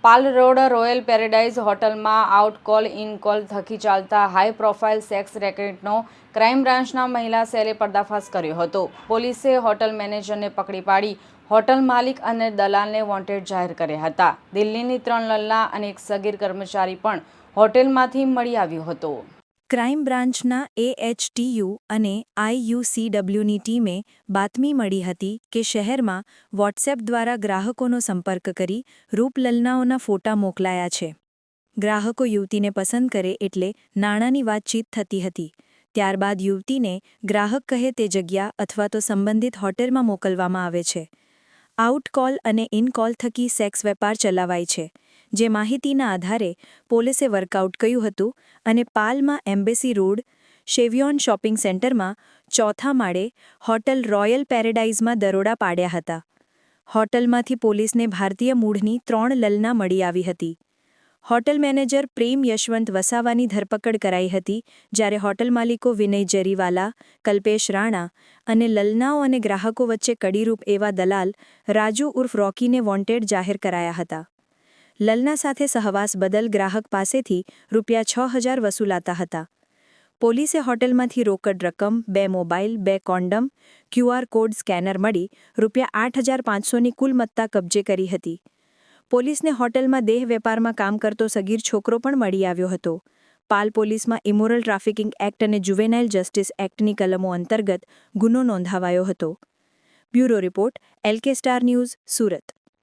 પાલ road royal paradise હોટલમાં out call in call થકી ચાલતા હાઈ પ્રોફાઇલ સેક્સ રેકેટનો ક્રાઇમ બ્રાન્ચના મહિલા સેલે પર્દાફાશ કર્યો હતો. પોલીસે હોટલ મેનેજરને પકડી પાડી હોટલ માલિક અને દલાલને વોન્ટેડ જાહેર કર્યા હતા. દિલ્હીની 3 લલ્લા અને એક સગીર કર્મચારી પણ હોટેલમાંથી મળી આવ્યો હતો. ક્રાઇમ બ્રાન્ચના AHTU અને IUCWની ટીમે બાતમી મળી હતી કે શહેરમાં વોટ્સએપ દ્વારા ગ્રાહકોનો સંપર્ક કરી રૂપલલનાઓના ફોટા મોકલાયા છે. ગ્રાહકો યુવતીને પસંદ કરે એટલે નાણાંની વાતચીત થતી હતી. ત્યારબાદ યુવતીને ગ્રાહક કહે તે જગ્યા અથવા તો સંબંધિત હોટેલમાં મોકલવામાં આવે છે. આઉટ કોલ અને ઇન કોલ થકી સેક્સ વેપાર ચલાવાય છે. જે માહિતીના આધારે પોલીસે વર્કઆઉટ કર્યું હતું અને પાલમાં એમ્બેસી રોડ, શેવિયોન શોપિંગ સેન્ટરમાં 4થા માળે હોટલ રોયલ પેરેડાઇઝમાં દરોડા પાડ્યા હતા. હોટલમાંથી પોલીસને ભારતીય મૂળની 3 લલના મળી આવી હતી. હોટલ મેનેજર પ્રેમ યશવંત વસાવાની ધરપકડ કરાઈ હતી, જ્યારે હોટલ માલિકો વિનય જરીવાલા, કલ્પેશ રાણા અને લલનાઓ અને ગ્રાહકો વચ્ચે કડીરૂપ એવા દલાલ રાજુ ઉર્ફ રોકીને વોન્ટેડ જાહેર કરાયા હતા. લલના સાથે સહવાસ બદલ ગ્રાહક પાસેથી ₹6000 વસૂલાતા હતા. પોલીસે હોટલમાંથી રોકડ રકમ, 2 mobile, 2 condone, QR code scanner મળી ₹8500ની કુલ મત્તા કબજે કરી હતી. પોલીસને હોટલમાં દેહ વેપારમાં કામ કરતો સગીર છોકરો પણ મળી આવ્યો હતો. પાલ પોલીસમાં ઇમોરલ ટ્રાફિકિંગ એક્ટ અને જુવેનાઇલ જસ્ટિસ એક્ટની કલમો અંતર્ગત ગુનો નોંધાવાયો હતો. Bureau report, LK star news, Surat.